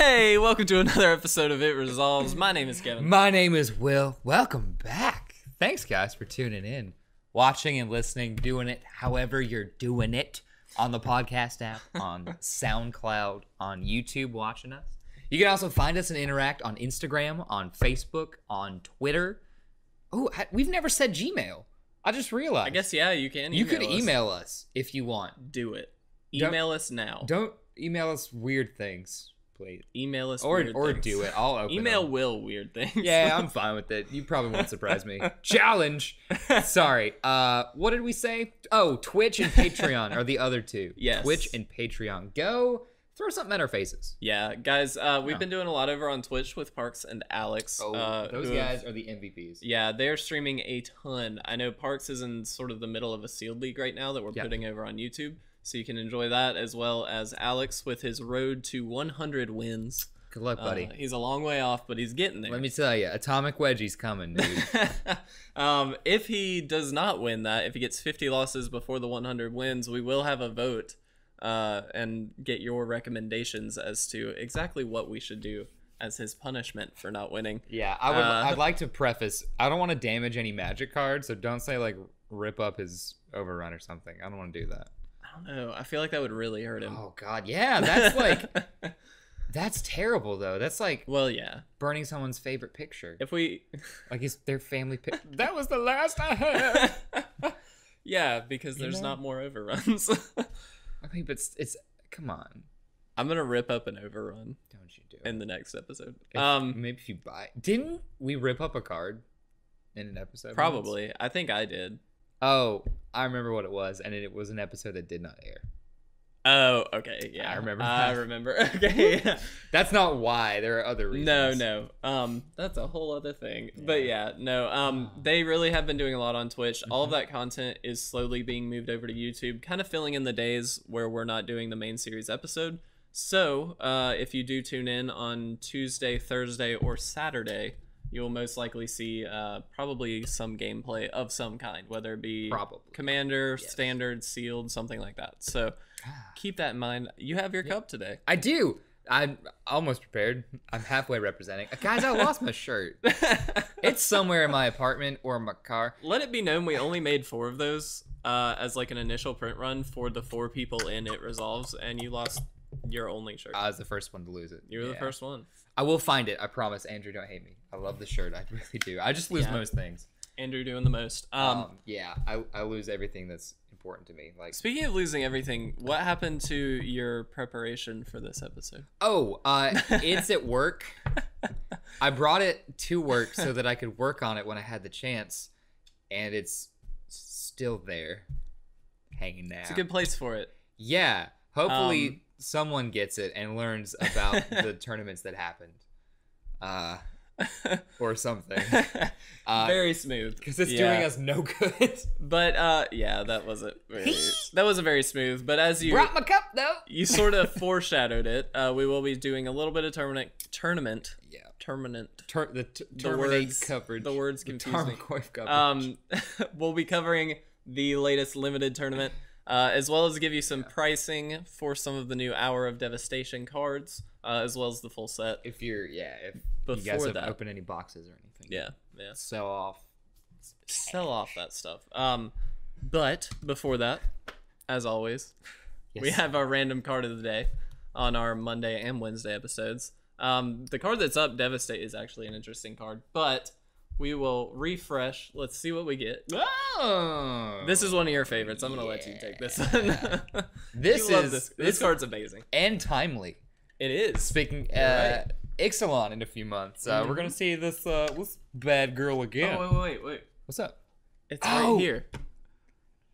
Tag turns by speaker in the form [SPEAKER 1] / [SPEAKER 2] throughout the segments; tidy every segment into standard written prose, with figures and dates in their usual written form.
[SPEAKER 1] Hey, welcome to another episode of It Resolves. My name is Kevin.
[SPEAKER 2] My name is Will. Welcome back. Thanks, guys, for tuning in, watching and listening, doing it however you're doing it on the podcast app, on SoundCloud, on YouTube, watching us. You can also find us and interact on Instagram, on Facebook, on Twitter. Oh, we've never said Gmail. I just realized.
[SPEAKER 1] I guess, yeah, you can
[SPEAKER 2] You could email us if you want.
[SPEAKER 1] Do it. Email us now.
[SPEAKER 2] Don't email us weird things, please.
[SPEAKER 1] Email us
[SPEAKER 2] or
[SPEAKER 1] weird things.
[SPEAKER 2] do it. I'll open
[SPEAKER 1] Email
[SPEAKER 2] them.
[SPEAKER 1] Will weird things.
[SPEAKER 2] Yeah, I'm fine with it. You probably won't surprise me. Challenge. Sorry. What did we say? Oh, Twitch and Patreon are the other two.
[SPEAKER 1] Yes.
[SPEAKER 2] Twitch and Patreon. Go throw something at our faces.
[SPEAKER 1] Yeah, guys, we've been doing a lot over on Twitch with Parks and Alex.
[SPEAKER 2] Oh, those guys are the MVPs.
[SPEAKER 1] Yeah, they're streaming a ton. I know Parks is in sort of the middle of a sealed league right now that we're putting over on YouTube. So you can enjoy that, as well as Alex with his road to 100 wins.
[SPEAKER 2] Good luck, buddy.
[SPEAKER 1] He's a long way off, but he's getting there.
[SPEAKER 2] Let me tell you, Atomic Wedgie's coming, dude.
[SPEAKER 1] If he does not win that, if he gets 50 losses before the 100 wins, we will have a vote and get your recommendations as to exactly what we should do as his punishment for not winning.
[SPEAKER 2] Yeah, I'd like to preface, I don't want to damage any Magic cards, so don't say, like, rip up his overrun or something. I don't want to do that.
[SPEAKER 1] I don't know. I feel like that would really hurt him.
[SPEAKER 2] Oh, God. Yeah, that's like... That's terrible, though. That's like...
[SPEAKER 1] Well, yeah.
[SPEAKER 2] Burning someone's favorite picture.
[SPEAKER 1] If we...
[SPEAKER 2] Like, it's their family picture. That was the last I had!
[SPEAKER 1] Yeah, because there's not more overruns.
[SPEAKER 2] I mean, but it's... Come on.
[SPEAKER 1] I'm gonna rip up an overrun.
[SPEAKER 2] Don't you do it.
[SPEAKER 1] In the next episode.
[SPEAKER 2] Maybe if you buy... Didn't we rip up a card in an episode?
[SPEAKER 1] Probably.
[SPEAKER 2] Once?
[SPEAKER 1] I think I did.
[SPEAKER 2] Oh, I remember what it was, and it was an episode that did not air.
[SPEAKER 1] Oh, okay, yeah.
[SPEAKER 2] I remember.
[SPEAKER 1] I remember. Okay, yeah.
[SPEAKER 2] That's not why. There are other reasons.
[SPEAKER 1] No. That's a whole other thing. Yeah. But yeah, no. They really have been doing a lot on Twitch. All of that content is slowly being moved over to YouTube, kind of filling in the days where we're not doing the main series episode. So, if you do tune in on Tuesday, Thursday, or Saturday, you will most likely see probably some gameplay of some kind, whether it be Commander, Standard, Sealed, something like that. So keep that in mind. You have your cup today.
[SPEAKER 2] I do. I'm almost prepared. I'm halfway representing. Guys, I lost my shirt. It's somewhere in my apartment or my car.
[SPEAKER 1] Let it be known we only made 4 of those as like an initial print run for the 4 people in It Resolves, and you lost your only shirt.
[SPEAKER 2] I was the first one to lose it.
[SPEAKER 1] You were the first one.
[SPEAKER 2] I will find it. I promise. Andrew, don't hate me. I love the shirt. I really do. I just lose most things.
[SPEAKER 1] Andrew doing the most.
[SPEAKER 2] Yeah, I lose everything that's important to me. Like,
[SPEAKER 1] speaking of losing everything, what happened to your preparation for this episode?
[SPEAKER 2] Oh, it's at work. I brought it to work so that I could work on it when I had the chance, and it's still there, hanging there.
[SPEAKER 1] It's a good place for it.
[SPEAKER 2] Yeah. Hopefully someone gets it and learns about the tournaments that happened. Or something.
[SPEAKER 1] Very smooth.
[SPEAKER 2] Because it's doing us no good.
[SPEAKER 1] But yeah, that wasn't very smooth. But as you
[SPEAKER 2] brought my cup though.
[SPEAKER 1] You sort of foreshadowed it. We will be doing a little bit of tournament.
[SPEAKER 2] Yeah.
[SPEAKER 1] Terminate
[SPEAKER 2] coverage.
[SPEAKER 1] The words confuse me. We'll be covering the latest limited tournament. As well as give you some pricing for some of the new Hour of Devastation cards, as well as the full set.
[SPEAKER 2] If you guys have opened any boxes or anything.
[SPEAKER 1] Yeah.
[SPEAKER 2] Sell off
[SPEAKER 1] that stuff. But before that, as always, we have our random card of the day on our Monday and Wednesday episodes. The card that's up, Devastate, is actually an interesting card, but we will refresh. Let's see what we get.
[SPEAKER 2] Oh,
[SPEAKER 1] this is one of your favorites. I'm gonna let you take this one. This card's amazing
[SPEAKER 2] and timely.
[SPEAKER 1] It is.
[SPEAKER 2] Speaking Ixalan in a few months, we're gonna see this bad girl again.
[SPEAKER 1] Oh wait.
[SPEAKER 2] What's up?
[SPEAKER 1] It's right here.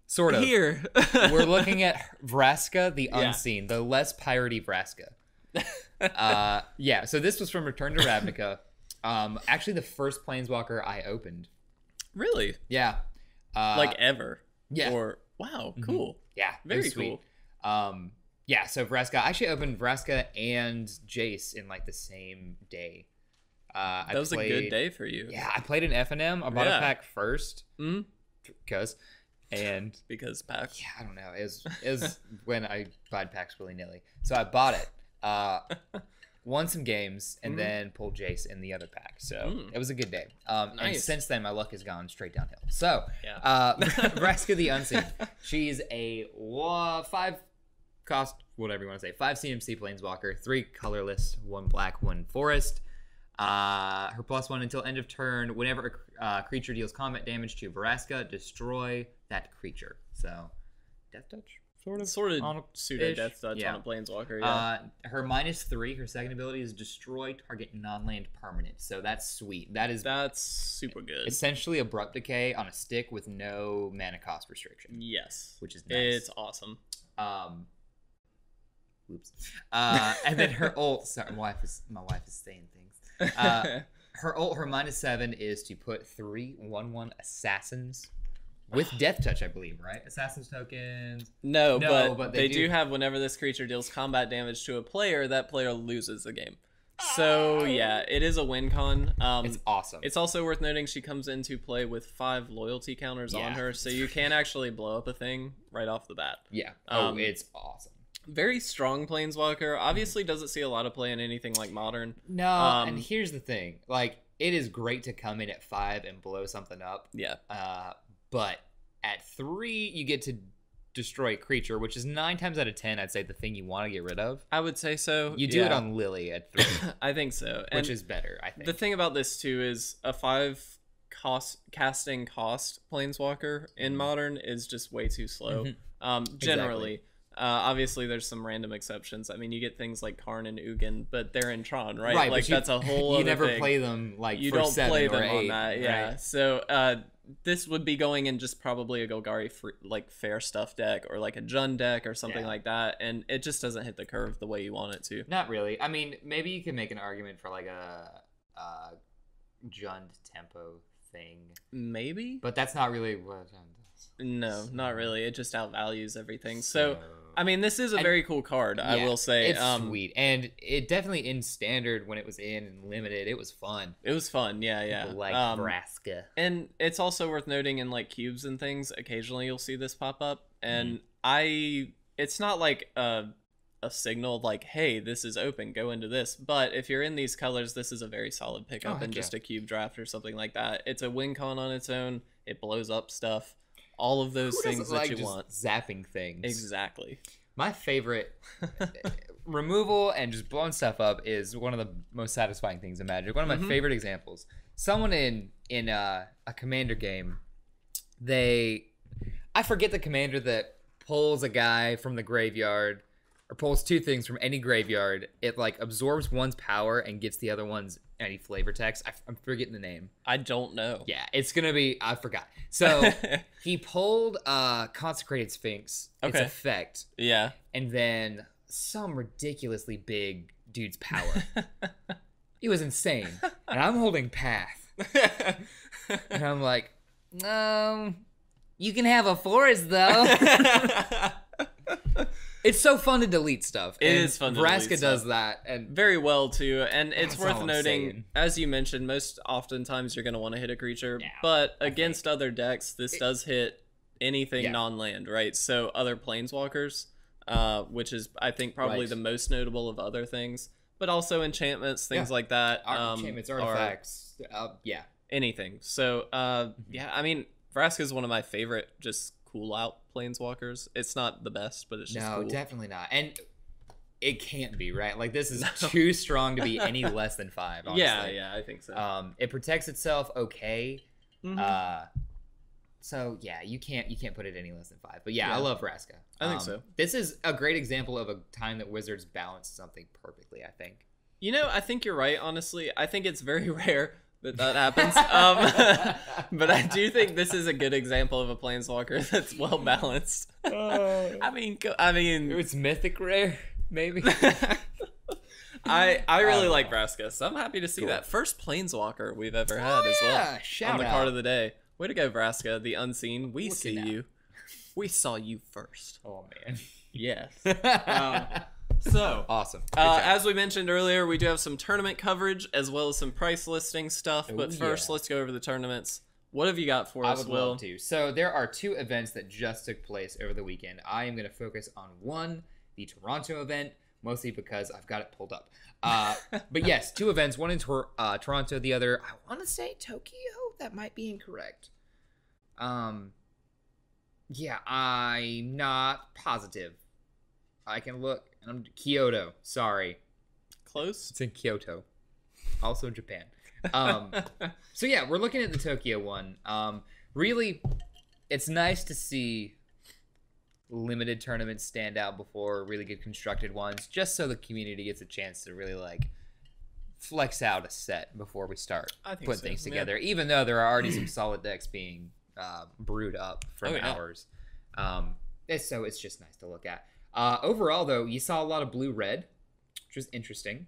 [SPEAKER 2] Sort of.
[SPEAKER 1] Here.
[SPEAKER 2] We're looking at Vraska the Unseen, the less piratey Vraska. Yeah. So this was from Return to Ravnica. Actually the first Planeswalker I opened.
[SPEAKER 1] Really?
[SPEAKER 2] Yeah.
[SPEAKER 1] Like ever?
[SPEAKER 2] Yeah.
[SPEAKER 1] Or wow, cool.
[SPEAKER 2] Yeah.
[SPEAKER 1] Very cool.
[SPEAKER 2] Yeah, so Vraska, I actually opened Vraska and Jace in like the same day.
[SPEAKER 1] That was a good day for you.
[SPEAKER 2] Yeah, I played an F&M. I bought a pack first. Because
[SPEAKER 1] pack.
[SPEAKER 2] Yeah, I don't know. It was when I buy packs willy-nilly. So I bought it. won some games, and then pulled Jace in the other pack. So it was a good day. And
[SPEAKER 1] Nice.
[SPEAKER 2] since then, my luck has gone straight downhill. So,
[SPEAKER 1] Yeah.
[SPEAKER 2] Vraska the Unseen. She's a 5 cost, whatever you want to say, 5 CMC Planeswalker, 3 colorless, 1 black, 1 forest. Her +1 until end of turn. Whenever a creature deals combat damage to Vraska, destroy that creature. So, Death Touch?
[SPEAKER 1] Sort of pseudo
[SPEAKER 2] ish.
[SPEAKER 1] death touch
[SPEAKER 2] Yeah.
[SPEAKER 1] on a planeswalker. Yeah.
[SPEAKER 2] Her -3, her second ability is destroy target non-land permanent. So that's sweet.
[SPEAKER 1] That's super good.
[SPEAKER 2] Essentially abrupt decay on a stick with no mana cost restriction.
[SPEAKER 1] Yes.
[SPEAKER 2] Which is nice.
[SPEAKER 1] It's awesome.
[SPEAKER 2] Oops. And then her ult. Sorry, my wife is saying things. Her ult. Her -7 is to put 3 1/1 assassins. With Death Touch, I believe, right? Assassin's tokens.
[SPEAKER 1] No, but they do have whenever this creature deals combat damage to a player, that player loses the game. So, yeah, it is a win con.
[SPEAKER 2] It's awesome.
[SPEAKER 1] It's also worth noting she comes into play with 5 loyalty counters on her, so you can actually blow up a thing right off the bat.
[SPEAKER 2] Yeah. It's awesome.
[SPEAKER 1] Very strong planeswalker. Obviously doesn't see a lot of play in anything like Modern.
[SPEAKER 2] No, and here's the thing. Like, it is great to come in at 5 and blow something up.
[SPEAKER 1] Yeah.
[SPEAKER 2] But at 3, you get to destroy a creature, which is 9 times out of 10, I'd say the thing you want to get rid of.
[SPEAKER 1] I would say so.
[SPEAKER 2] You do it on Lily at 3.
[SPEAKER 1] I think so.
[SPEAKER 2] Which is better, I think.
[SPEAKER 1] The thing about this, too, is a 5 casting cost planeswalker in Modern is just way too slow. Generally.
[SPEAKER 2] Exactly.
[SPEAKER 1] Obviously, there's some random exceptions. I mean, you get things like Karn and Ugin, but they're in Tron, right?
[SPEAKER 2] Right,
[SPEAKER 1] like, that's a whole other
[SPEAKER 2] you never
[SPEAKER 1] thing.
[SPEAKER 2] play them, like,
[SPEAKER 1] you
[SPEAKER 2] for
[SPEAKER 1] don't
[SPEAKER 2] 7
[SPEAKER 1] play
[SPEAKER 2] or
[SPEAKER 1] them
[SPEAKER 2] 8,
[SPEAKER 1] on that, yeah.
[SPEAKER 2] Right?
[SPEAKER 1] So, this would be going in just probably a Golgari like fair stuff deck or like a Jund deck or something like that, and it just doesn't hit the curve the way you want it to.
[SPEAKER 2] Not really. I mean, maybe you can make an argument for like a Jund tempo thing.
[SPEAKER 1] Maybe,
[SPEAKER 2] but that's not really what Jund does.
[SPEAKER 1] No, not really. It just outvalues everything. So I mean, this is a very cool card, I will say.
[SPEAKER 2] It's sweet. And it definitely in standard when it was in limited, it was fun.
[SPEAKER 1] It was fun, yeah.
[SPEAKER 2] People like Vraska.
[SPEAKER 1] And it's also worth noting in like cubes and things, occasionally you'll see this pop up. And it's not like a signal like, hey, this is open, go into this. But if you're in these colors, this is a very solid pickup in just a cube draft or something like that. It's a win con on its own. It blows up stuff. All of those things that you want.
[SPEAKER 2] Zapping things.
[SPEAKER 1] Exactly.
[SPEAKER 2] My favorite removal and just blowing stuff up is one of the most satisfying things in Magic. One of my favorite examples. Someone in a commander game, I forget the commander that pulls a guy from the graveyard or pulls 2 things from any graveyard. It like absorbs one's power and gets the other one's any flavor text. I'm forgetting the name.
[SPEAKER 1] I don't know.
[SPEAKER 2] Yeah, it's gonna be. I forgot. So he pulled Consecrated Sphinx. Its effect. Yeah. And then some ridiculously big dude's power. It was insane. And I'm holding Path. And I'm like, you can have a forest though. It's so fun to delete stuff.
[SPEAKER 1] It is fun to delete stuff.
[SPEAKER 2] Vraska does that. And
[SPEAKER 1] very well, too. And it's worth noting, as you mentioned, most oftentimes you're going to want to hit a creature. Yeah, but against other decks, this does hit anything non-land, right? So other planeswalkers, which is, I think, probably the most notable of other things. But also enchantments, things like that.
[SPEAKER 2] Enchantments, artifacts.
[SPEAKER 1] Anything. So, yeah, I mean, Vraska is one of my favorite just cool out planeswalkers. It's not the best, but it's just cool.
[SPEAKER 2] No, definitely not. And it can't be, right? Like, this is too strong to be any less than 5, honestly.
[SPEAKER 1] Yeah, I think so.
[SPEAKER 2] It protects itself okay. So yeah, you can't put it any less than 5. But yeah, I love Vraska.
[SPEAKER 1] I think so.
[SPEAKER 2] This is a great example of a time that Wizards balanced something perfectly, I think.
[SPEAKER 1] You know, I think you're right, honestly. I think it's very rare that happens. But I do think this is a good example of a planeswalker that's well balanced. I mean,
[SPEAKER 2] it's mythic rare, maybe.
[SPEAKER 1] I really like Vraska, so I'm happy to see that. First planeswalker we've ever had as well.
[SPEAKER 2] Shout
[SPEAKER 1] on the
[SPEAKER 2] out.
[SPEAKER 1] card of the day. Way to go, Vraska, the unseen. We see you. We saw you first.
[SPEAKER 2] Oh man.
[SPEAKER 1] Yes. So
[SPEAKER 2] awesome.
[SPEAKER 1] As we mentioned earlier, we do have some tournament coverage as well as some price listing stuff. But first, let's go over the tournaments. What have you got for us, Will?
[SPEAKER 2] I would love to. So there are 2 events that just took place over the weekend. I am going to focus on one, the Toronto event, mostly because I've got it pulled up. But yes, 2 events, one in Toronto, the other, I want to say Tokyo. That might be incorrect. Yeah, I'm not positive. I can look. Kyoto, sorry.
[SPEAKER 1] Close?
[SPEAKER 2] It's in Kyoto. Also in Japan. So yeah, we're looking at the Tokyo one. Really, it's nice to see limited tournaments stand out before really good constructed ones, just so the community gets a chance to really like flex out a set before we start putting things together. Yeah. Even though there are already some solid decks being brewed up from Hours. So it's just nice to look at. Overall, though, you saw a lot of blue-red, which was interesting.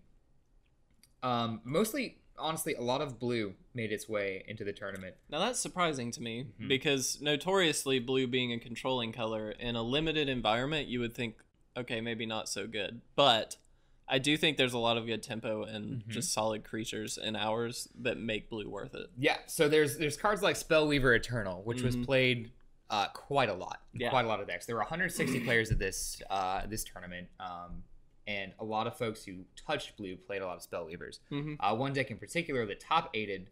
[SPEAKER 2] Mostly, honestly, a lot of blue made its way into the tournament.
[SPEAKER 1] Now that's surprising to me because notoriously blue being a controlling color in a limited environment, you would think, okay, maybe not so good. But I do think there's a lot of good tempo and just solid creatures in Hours that make blue worth it.
[SPEAKER 2] Yeah, so there's cards like Spellweaver Eternal, which was played quite a lot, quite a lot of decks. There were 160 players at this tournament, and a lot of folks who touched blue played a lot of Spellweavers. One deck in particular, the top aided,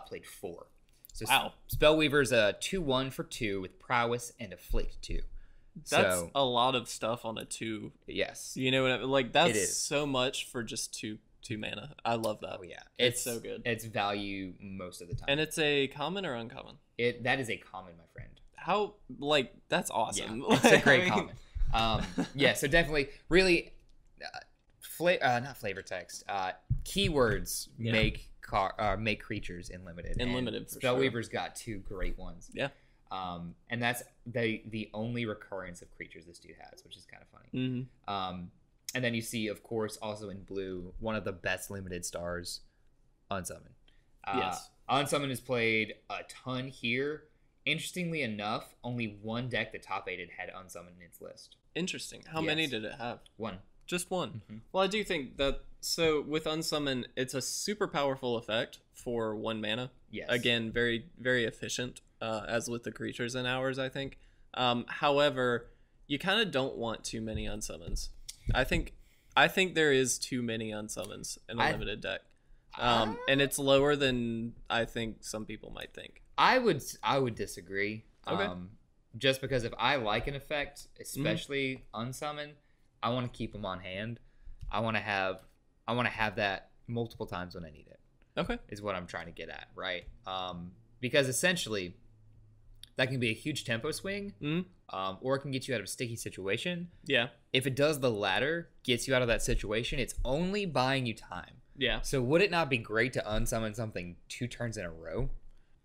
[SPEAKER 2] played 4. So Spellweaver's a 2/1 for 2 with Prowess and Afflict 2.
[SPEAKER 1] That's a lot of stuff on a 2.
[SPEAKER 2] Yes.
[SPEAKER 1] You know what I mean? Like, that's so much for just two mana. I love that.
[SPEAKER 2] Oh, yeah.
[SPEAKER 1] It's so good.
[SPEAKER 2] It's value most of the time.
[SPEAKER 1] And it's a common or uncommon?
[SPEAKER 2] That is a common, my friend.
[SPEAKER 1] How, like, that's awesome.
[SPEAKER 2] Yeah, it's a great common. Yeah, so definitely, really, not flavor text, keywords make creatures in limited.
[SPEAKER 1] In limited, for
[SPEAKER 2] Spellweaver's got 2 great ones.
[SPEAKER 1] Yeah.
[SPEAKER 2] And that's the only recurrence of creatures this dude has, which is kind of funny. And then you see, of course, also in blue, one of the best limited stars, Unsummon.
[SPEAKER 1] Yes.
[SPEAKER 2] Unsummon is played a ton here. Interestingly enough, only one deck that top aided had Unsummon in its list.
[SPEAKER 1] Interesting. How many did it have?
[SPEAKER 2] 1.
[SPEAKER 1] Just 1. Well, I do think that, so with Unsummon, it's a super powerful effect for 1 mana.
[SPEAKER 2] Yes.
[SPEAKER 1] Again, very, very efficient, as with the creatures in Hours, I think. However, you kind of don't want too many Unsummons. I think there is too many Unsummons in a limited deck. And it's lower than I think some people might think.
[SPEAKER 2] I would disagree. Okay. Just because if I like an effect, especially Unsummon, I want to keep them on hand. I want to have that multiple times when I need it.
[SPEAKER 1] Okay.
[SPEAKER 2] Is what I'm trying to get at, right? Because essentially that can be a huge tempo swing, or it can get you out of a sticky situation.
[SPEAKER 1] Yeah.
[SPEAKER 2] If it does the latter, gets you out of that situation, it's only buying you time.
[SPEAKER 1] Yeah.
[SPEAKER 2] So would it not be great to unsummon something 2 turns in a row?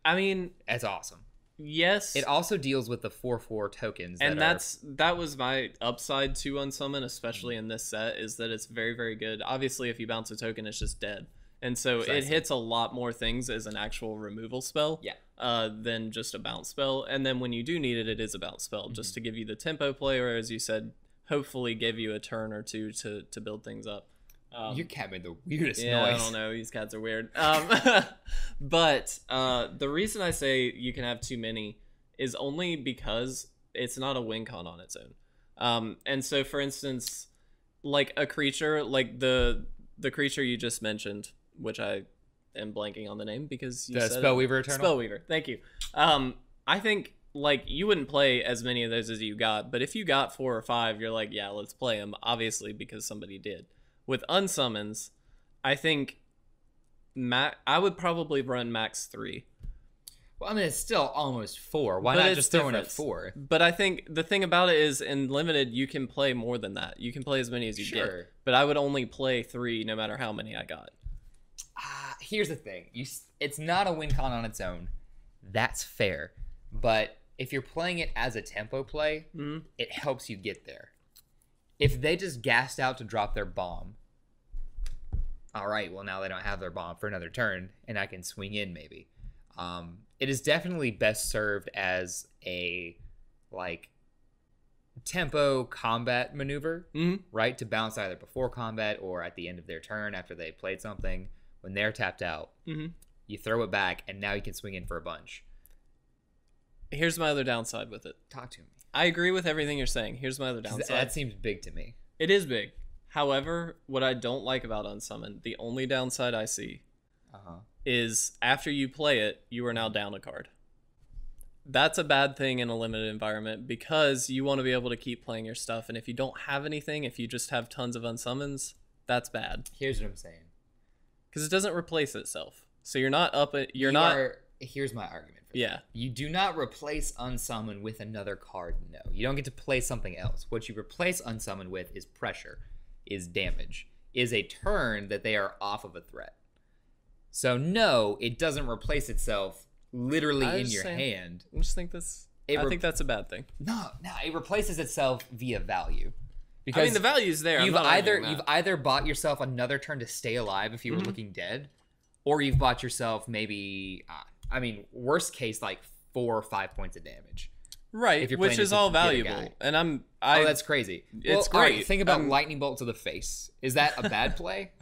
[SPEAKER 1] I mean,
[SPEAKER 2] that's awesome.
[SPEAKER 1] Yes.
[SPEAKER 2] It also deals with the 4/4 tokens.
[SPEAKER 1] And that was my upside to Unsummon, especially in this set, is that it's very, very good. Obviously, if you bounce a token, it's just dead. And so it hits a lot more things as an actual removal spell than just a bounce spell. And then when you do need it, it is a bounce spell, just to give you the tempo play, or as you said, hopefully give you a turn or 2 to build things up.
[SPEAKER 2] Your cat made the weirdest noise.
[SPEAKER 1] I don't know. These cats are weird. But the reason I say you can have too many is only because it's not a win con on its own. And so, for instance, like a creature, like the creature you just mentioned, which I am blanking on the name because you said
[SPEAKER 2] Spellweaver Eternal.
[SPEAKER 1] Spellweaver. Thank you. I think like you wouldn't play as many of those as you got, but if you got 4 or 5, you're like, yeah, let's play them. Obviously, because somebody did. With unsummons, I think I would probably run max 3.
[SPEAKER 2] Well, I mean, it's still almost 4. Why not just throw in a 4?
[SPEAKER 1] But I think the thing about it is, in limited, you can play more than that. You can play as many as you get. But I would only play 3 no matter how many I got.
[SPEAKER 2] Here's the thing. It's not a win con on its own. That's fair. But if you're playing it as a tempo play, it helps you get there. If they just gassed out to drop their bomb, all right, well, now they don't have their bomb for another turn, and I can swing in maybe. It is definitely best served as a, like, tempo combat maneuver, right? To bounce either before combat or at the end of their turn after they played something. When they're tapped out, you throw it back, and now you can swing in for a bunch.
[SPEAKER 1] Here's my other downside with it.
[SPEAKER 2] Talk to me.
[SPEAKER 1] I agree with everything you're saying. Here's my other downside.
[SPEAKER 2] That seems big to me.
[SPEAKER 1] It is big. However, what I don't like about Unsummon, the only downside I see, is after you play it, you are now down a card. That's a bad thing in a limited environment because you want to be able to keep playing your stuff. And if you don't have anything, if you just have tons of unsummons, that's bad.
[SPEAKER 2] Here's what I'm saying.
[SPEAKER 1] Because it doesn't replace itself. So you're not up at...
[SPEAKER 2] Here's my argument for
[SPEAKER 1] Yeah.
[SPEAKER 2] that. You do not replace Unsummon with another card, no. You don't get to play something else. What you replace Unsummon with is pressure, is damage, is a turn that they are off of a threat. So no, it doesn't replace itself literally in your hand.
[SPEAKER 1] I just think I think that's a bad thing.
[SPEAKER 2] No, it replaces itself via value.
[SPEAKER 1] Because I mean, the value's there.
[SPEAKER 2] You've either bought yourself another turn to stay alive if you were looking dead, or you've bought yourself maybe, worst case, like 4 or 5 points of damage.
[SPEAKER 1] Right, which is all valuable. And
[SPEAKER 2] that's crazy.
[SPEAKER 1] It's great.
[SPEAKER 2] Right, think about lightning bolt to the face. Is that a bad play?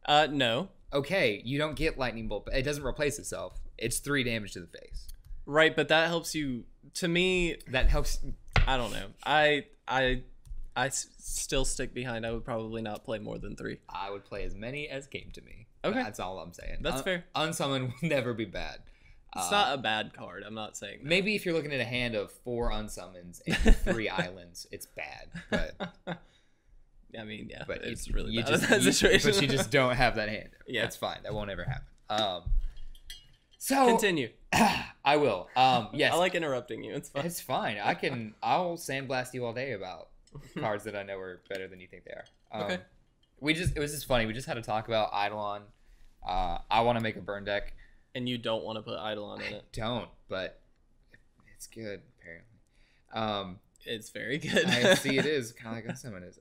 [SPEAKER 1] No.
[SPEAKER 2] Okay, you don't get lightning bolt, but it doesn't replace itself. It's 3 damage to the face.
[SPEAKER 1] Right, but that helps you. To me,
[SPEAKER 2] that helps.
[SPEAKER 1] I don't know. I still stick behind. I would probably not play more than 3.
[SPEAKER 2] I would play as many as came to me.
[SPEAKER 1] Okay,
[SPEAKER 2] that's all I'm saying.
[SPEAKER 1] That's fair.
[SPEAKER 2] Unsummon will never be bad.
[SPEAKER 1] It's not a bad card. I'm not saying that.
[SPEAKER 2] Maybe if you're looking at a hand of 4 unsummons and 3 islands, it's bad. But
[SPEAKER 1] I mean, yeah,
[SPEAKER 2] but
[SPEAKER 1] it's really
[SPEAKER 2] you
[SPEAKER 1] bad
[SPEAKER 2] just,
[SPEAKER 1] in that situation.
[SPEAKER 2] But you just don't have that hand.
[SPEAKER 1] Yeah,
[SPEAKER 2] that's fine. That won't ever happen. So
[SPEAKER 1] continue.
[SPEAKER 2] I will. Yes.
[SPEAKER 1] I like interrupting you. It's fine.
[SPEAKER 2] It's fine. I'll sandblast you all day about cards that I know are better than you think they are.
[SPEAKER 1] Okay.
[SPEAKER 2] It was just funny. We just had to talk about Eidolon. I want to make a burn deck.
[SPEAKER 1] And you don't want to put Eidolon in it.
[SPEAKER 2] Don't, but it's good apparently.
[SPEAKER 1] It's very good.
[SPEAKER 2] I see it is kind of like Unsummon is.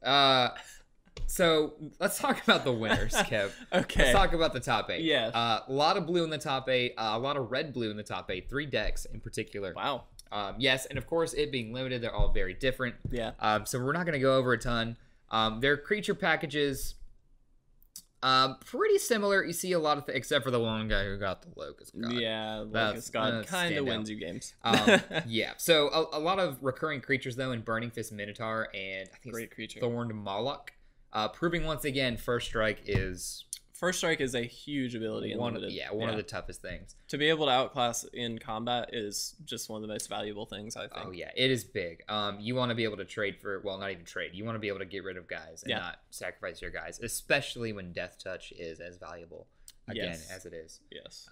[SPEAKER 2] So let's talk about the winners, Kev.
[SPEAKER 1] Okay.
[SPEAKER 2] Let's talk about the top 8.
[SPEAKER 1] Yes.
[SPEAKER 2] A lot of blue in the top 8. A lot of red-blue in the top 8. 3 decks in particular.
[SPEAKER 1] Wow.
[SPEAKER 2] Yes, and of course, it being limited, they're all very different.
[SPEAKER 1] Yeah.
[SPEAKER 2] So we're not going to go over a ton. Their creature packages, pretty similar. You see a lot of except for the one guy who got the Locust God.
[SPEAKER 1] Yeah, Locust God kind of wins you games.
[SPEAKER 2] Yeah. So a lot of recurring creatures though in Burning Fist Minotaur and I think
[SPEAKER 1] great creature
[SPEAKER 2] Thorned Moloch. Proving once again, First Strike is
[SPEAKER 1] a huge ability in limited.
[SPEAKER 2] One of the toughest things.
[SPEAKER 1] To be able to outclass in combat is just one of the most valuable things, I think.
[SPEAKER 2] Oh yeah, it is big. You want to be able to trade for, well, not even trade. You want to be able to get rid of guys and not sacrifice your guys, especially when Death Touch is as valuable again as it is.
[SPEAKER 1] Yes.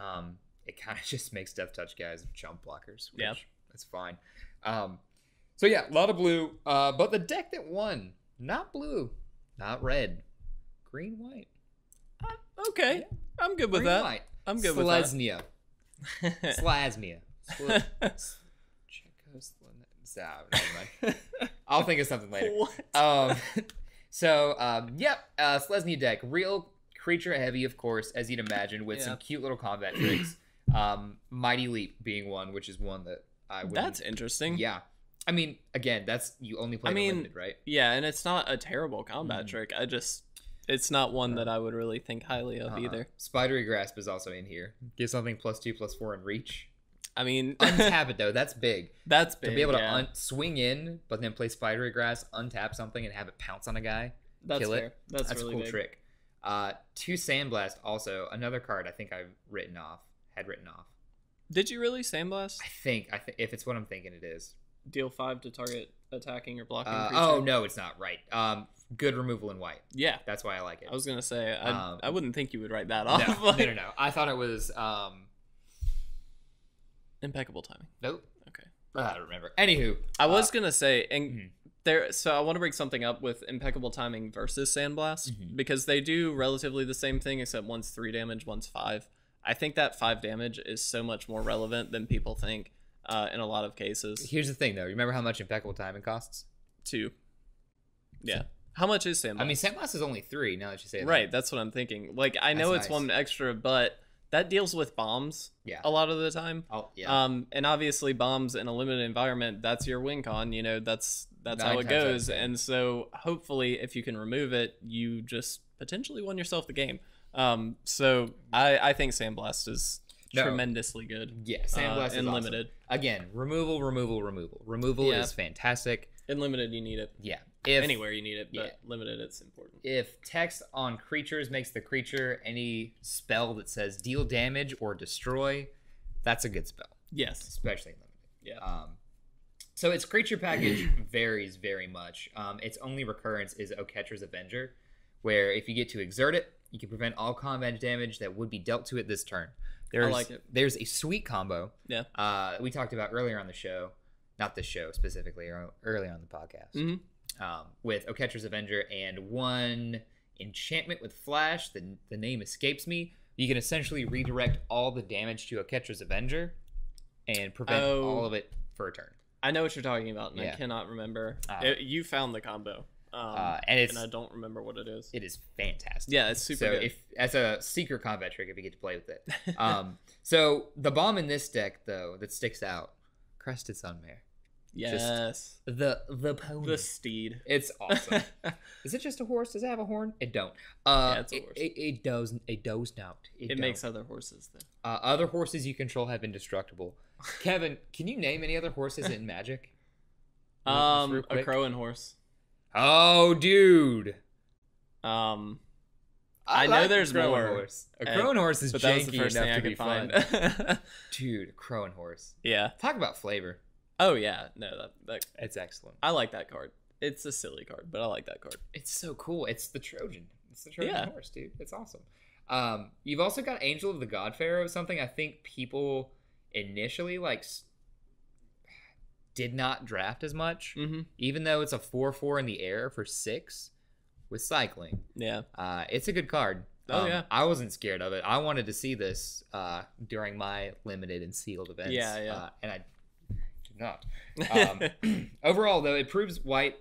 [SPEAKER 2] It kind of just makes Death Touch guys chump blockers. Which that's fine. So yeah, a lot of blue. But the deck that won, not blue. Not red, green, white.
[SPEAKER 1] Okay, yeah. I'm good with
[SPEAKER 2] green,
[SPEAKER 1] that.
[SPEAKER 2] White.
[SPEAKER 1] I'm good with that.
[SPEAKER 2] Slasnia. I'll think of something later.
[SPEAKER 1] What?
[SPEAKER 2] Selesnya deck, real creature heavy, of course, as you'd imagine, with some cute little combat tricks. Mighty Leap being one, which is one that I would.
[SPEAKER 1] That's interesting.
[SPEAKER 2] Yeah. I mean, again, that's you only play limited, right?
[SPEAKER 1] Yeah, and it's not a terrible combat trick. It's not one that I would really think highly of either.
[SPEAKER 2] Spidery Grasp is also in here. Give something +2/+4 in reach.
[SPEAKER 1] I mean,
[SPEAKER 2] untap it though. That's big.
[SPEAKER 1] That's big.
[SPEAKER 2] To be able to swing in, but then play Spidery Grass, untap something, and have it pounce on a guy.
[SPEAKER 1] That's
[SPEAKER 2] kill
[SPEAKER 1] fair.
[SPEAKER 2] it.
[SPEAKER 1] That's
[SPEAKER 2] really
[SPEAKER 1] a
[SPEAKER 2] cool
[SPEAKER 1] big
[SPEAKER 2] trick. 2 Sandblast also another card I think I've written off.
[SPEAKER 1] Did you really Sandblast?
[SPEAKER 2] I think if it's what I'm thinking, it is.
[SPEAKER 1] Deal 5 to target attacking or blocking creature.
[SPEAKER 2] Oh no, it's not right. Good removal in white.
[SPEAKER 1] Yeah,
[SPEAKER 2] that's why I like it.
[SPEAKER 1] I was gonna say I wouldn't think you would write that off.
[SPEAKER 2] No. I thought it was
[SPEAKER 1] impeccable timing.
[SPEAKER 2] Nope.
[SPEAKER 1] Okay.
[SPEAKER 2] I don't remember. Anywho,
[SPEAKER 1] I was gonna say So I want to bring something up with impeccable timing versus Sandblast because they do relatively the same thing except one's 3 damage, one's 5. I think that 5 damage is so much more relevant than people think. In a lot of cases.
[SPEAKER 2] Here's the thing, though. You remember how much impeccable timing costs?
[SPEAKER 1] 2. Yeah. How much is Sandblast?
[SPEAKER 2] I mean, Sandblast is only 3. Now that you say that.
[SPEAKER 1] Right. That's what I'm thinking. Like, I know it's nice. 1 extra, but that deals with bombs.
[SPEAKER 2] Yeah.
[SPEAKER 1] A lot of the time.
[SPEAKER 2] Oh yeah.
[SPEAKER 1] And obviously, bombs in a limited environment. That's your win con. You know, that's how it goes. And so, hopefully, if you can remove it, you just potentially won yourself the game. So I think Sandblast is. Tremendously good.
[SPEAKER 2] Yeah, Sandblast is
[SPEAKER 1] limited.
[SPEAKER 2] Awesome. Again, removal. Removal is fantastic.
[SPEAKER 1] In limited, you need it.
[SPEAKER 2] Yeah.
[SPEAKER 1] anywhere you need it, but
[SPEAKER 2] yeah.
[SPEAKER 1] limited, it's important.
[SPEAKER 2] If text on creatures makes the creature any spell that says deal damage or destroy, that's a good spell.
[SPEAKER 1] Yes.
[SPEAKER 2] Especially in limited.
[SPEAKER 1] Yeah.
[SPEAKER 2] So its creature package varies very much. Its only recurrence is Oketcher's Avenger, where if you get to exert it, you can prevent all combat damage that would be dealt to it this turn.
[SPEAKER 1] I like it.
[SPEAKER 2] There's a sweet combo.
[SPEAKER 1] Yeah.
[SPEAKER 2] We talked about earlier on the show, not this show specifically, earlier on the podcast, with Oketcher's Avenger and one enchantment with Flash. The name escapes me. You can essentially redirect all the damage to Oketcher's Avenger and prevent all of it for a turn.
[SPEAKER 1] I know what you're talking about, and I cannot remember. You found the combo, and I don't remember what it is.
[SPEAKER 2] It is fantastic.
[SPEAKER 1] Yeah, it's super good.
[SPEAKER 2] If as a secret combat trick, if you get to play with it. So the bomb in this deck, though, that sticks out, Crested Sunmare.
[SPEAKER 1] Yes.
[SPEAKER 2] Just the pony.
[SPEAKER 1] The steed.
[SPEAKER 2] It's awesome. Is it just a horse? Does it have a horn? It don't.
[SPEAKER 1] Yeah, it's a horse.
[SPEAKER 2] It does not.
[SPEAKER 1] It makes other horses, though.
[SPEAKER 2] Other horses you control have indestructible. Kevin, can you name any other horses in Magic?
[SPEAKER 1] A crow and horse.
[SPEAKER 2] Oh, dude.
[SPEAKER 1] I know there's more.
[SPEAKER 2] A crow and horse is
[SPEAKER 1] but that was the
[SPEAKER 2] janky
[SPEAKER 1] first thing
[SPEAKER 2] enough
[SPEAKER 1] I
[SPEAKER 2] to be
[SPEAKER 1] could
[SPEAKER 2] fun.
[SPEAKER 1] find.
[SPEAKER 2] Dude, crow and horse.
[SPEAKER 1] Yeah.
[SPEAKER 2] Talk about flavor.
[SPEAKER 1] Oh yeah, no, that
[SPEAKER 2] It's excellent.
[SPEAKER 1] I like that card. It's a silly card, but I like that card.
[SPEAKER 2] It's so cool. It's the Trojan. It's the Trojan horse, dude. It's awesome. You've also got Angel of the God Pharaoh, something I think people initially did not draft as much, even though it's a 4/4 in the air for 6 with cycling.
[SPEAKER 1] Yeah.
[SPEAKER 2] It's a good card.
[SPEAKER 1] Oh yeah.
[SPEAKER 2] I wasn't scared of it. I wanted to see this during my limited and sealed events.
[SPEAKER 1] Yeah.
[SPEAKER 2] And I did not. Overall, though, it proves white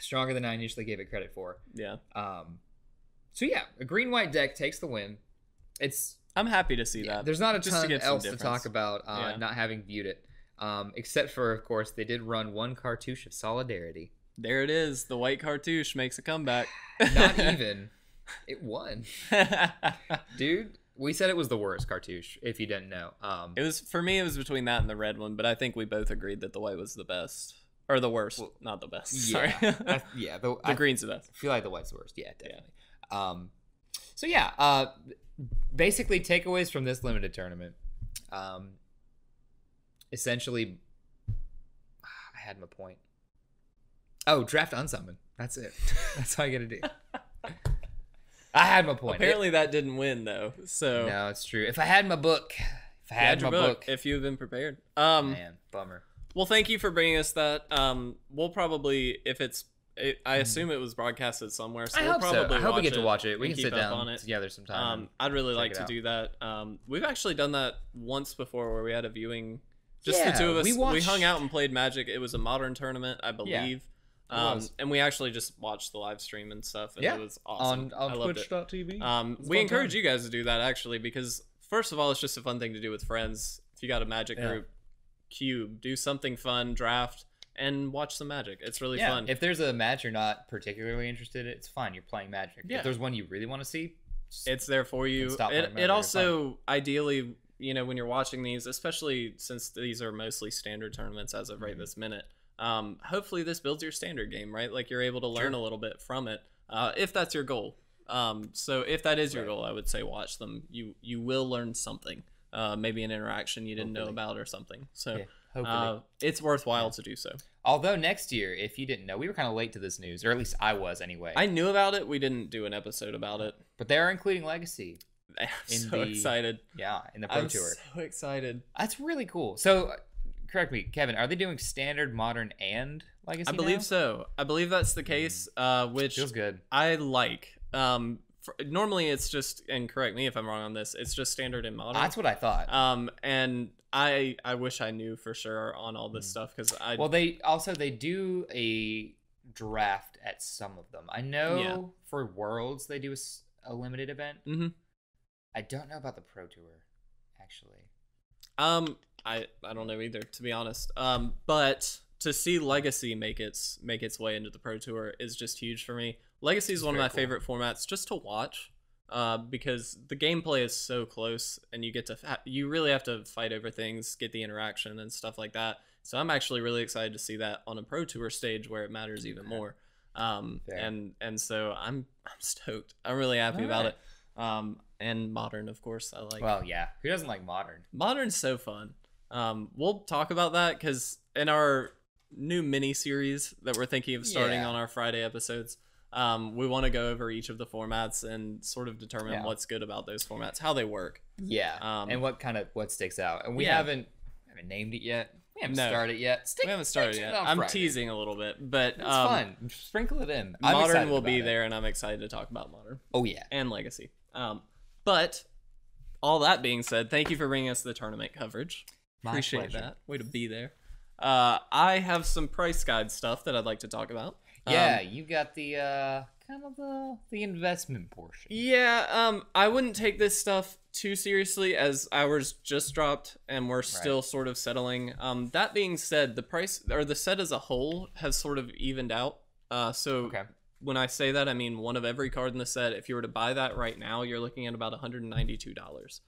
[SPEAKER 2] stronger than I initially gave it credit for.
[SPEAKER 1] Yeah.
[SPEAKER 2] So yeah, a green-white deck takes the win.
[SPEAKER 1] I'm happy to see that.
[SPEAKER 2] There's not a
[SPEAKER 1] Just
[SPEAKER 2] ton else to talk about,
[SPEAKER 1] Yeah.
[SPEAKER 2] not having viewed it. Except for, of course, they did run one cartouche of Solidarity.
[SPEAKER 1] There it is. The white cartouche makes a comeback.
[SPEAKER 2] Not even. It won. Dude, we said it was the worst cartouche, if you didn't know.
[SPEAKER 1] It was, for me, it was between that and the red one, but I think we both agreed that the white was the best. Or the worst. Well, not the best. Sorry.
[SPEAKER 2] The
[SPEAKER 1] green's the best.
[SPEAKER 2] I feel like the white's the worst. Yeah, definitely. Yeah. Basically, takeaways from this limited tournament. Essentially, I had my point. Oh, draft unsummon. That's it. That's all you gotta do. I had my point.
[SPEAKER 1] Apparently that didn't win though. So
[SPEAKER 2] no, it's true. If I had my book,
[SPEAKER 1] if you have been prepared.
[SPEAKER 2] Man, bummer.
[SPEAKER 1] Well, thank you for bringing us that. We'll probably, if I assume it was broadcasted somewhere, so we'll probably
[SPEAKER 2] I hope we get to watch it. We can sit down
[SPEAKER 1] on it
[SPEAKER 2] together sometime.
[SPEAKER 1] I'd really like to do that. We've actually done that once before, where we had a viewing. Just the two of us. We hung out and played Magic. It was a modern tournament, I believe. And we actually just watched the live stream and stuff, and it was awesome.
[SPEAKER 2] On Twitch.tv.
[SPEAKER 1] We encourage you guys to do that, actually, because first of all, it's just a fun thing to do with friends. If you got a Magic group, cube, do something fun, draft, and watch some Magic. It's really fun.
[SPEAKER 2] If there's a match you're not particularly interested in, it's fine. You're playing Magic.
[SPEAKER 1] Yeah.
[SPEAKER 2] If there's one you really want to see,
[SPEAKER 1] it's there for you. It also, ideally, when you're watching these, especially since these are mostly standard tournaments as of right this minute, hopefully this builds your standard game, right? Like you're able to learn a little bit from it, if that's your goal. So if that is your goal, I would say watch them. You will learn something, maybe an interaction you didn't know about or something. So it's worthwhile to do so.
[SPEAKER 2] Although next year, if you didn't know, we were kind of late to this news, or at least I was anyway.
[SPEAKER 1] I knew about it. We didn't do an episode about it.
[SPEAKER 2] But they are including Legacy.
[SPEAKER 1] I'm so excited.
[SPEAKER 2] Yeah, in the Pro Tour.
[SPEAKER 1] I'm so excited.
[SPEAKER 2] That's really cool. So, correct me, Kevin, are they doing standard, modern, and Legacy
[SPEAKER 1] I believe so. I believe that's the case, which
[SPEAKER 2] feels good.
[SPEAKER 1] I like. Normally it's just, and correct me if I'm wrong on this, it's just standard and modern.
[SPEAKER 2] That's what I thought.
[SPEAKER 1] And I wish I knew for sure on all this stuff, because
[SPEAKER 2] they do a draft at some of them. I know for Worlds they do a limited event. I don't know about the Pro Tour, actually.
[SPEAKER 1] I don't know either, to be honest. But to see Legacy make its way into the Pro Tour is just huge for me. Legacy is one of my favorite formats just to watch, because the gameplay is so close, and you really have to fight over things, get the interaction and stuff like that. So I'm actually really excited to see that on a Pro Tour stage where it matters even more. And so I'm stoked. I'm really happy about it. And modern, of course, I like.
[SPEAKER 2] Well, yeah. Who doesn't like modern?
[SPEAKER 1] Modern's so fun. We'll talk about that because in our new mini series that we're thinking of starting on our Friday episodes, we want to go over each of the formats and sort of determine what's good about those formats, how they work.
[SPEAKER 2] Yeah. And what sticks out. And we haven't named it yet. We haven't started yet.
[SPEAKER 1] We haven't started yet. I'm teasing a little bit, but
[SPEAKER 2] it's fun. Sprinkle it in.
[SPEAKER 1] Modern will be there, and I'm excited to talk about Modern.
[SPEAKER 2] Oh yeah,
[SPEAKER 1] and Legacy. But all that being said, thank you for bringing us the tournament coverage. Appreciate that. Way to be there. I have some price guide stuff that I'd like to talk about.
[SPEAKER 2] Yeah, you got the kind of the investment portion.
[SPEAKER 1] Yeah, I wouldn't take this stuff too seriously as Hours just dropped and we're still sort of settling. That being said, the price or the set as a whole has sort of evened out. When I say that, I mean one of every card in the set. If you were to buy that right now, you're looking at about $192.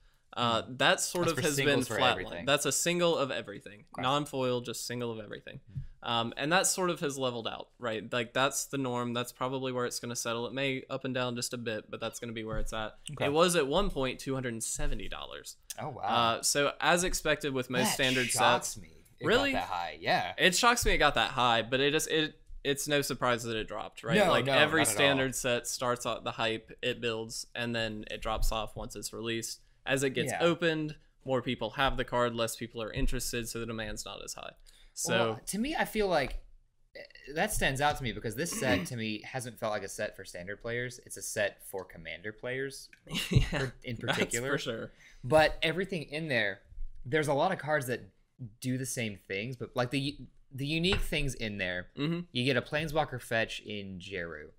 [SPEAKER 1] That sort of has been flatlined. That's a single of everything. Non-foil, just single of everything. And that sort of has leveled out, right? Like that's the norm. That's probably where it's going to settle. It may up and down just a bit, but that's going to be where it's at. It was at one point $270.
[SPEAKER 2] Oh wow!
[SPEAKER 1] So as expected with most standard sets,
[SPEAKER 2] it got that high. Yeah,
[SPEAKER 1] it shocks me it got that high, but it's no surprise that it dropped, right? Every standard set starts at the hype, it builds, and then it drops off once it's released. As it gets opened, more people have the card, less people are interested, so the demand's not as high. So
[SPEAKER 2] to me, I feel like that stands out to me because this set to me hasn't felt like a set for standard players. It's a set for commander players in particular.
[SPEAKER 1] That's for sure.
[SPEAKER 2] But everything in there, there's a lot of cards that do the same things, but like the unique things in there, you get a Planeswalker fetch in Jeru,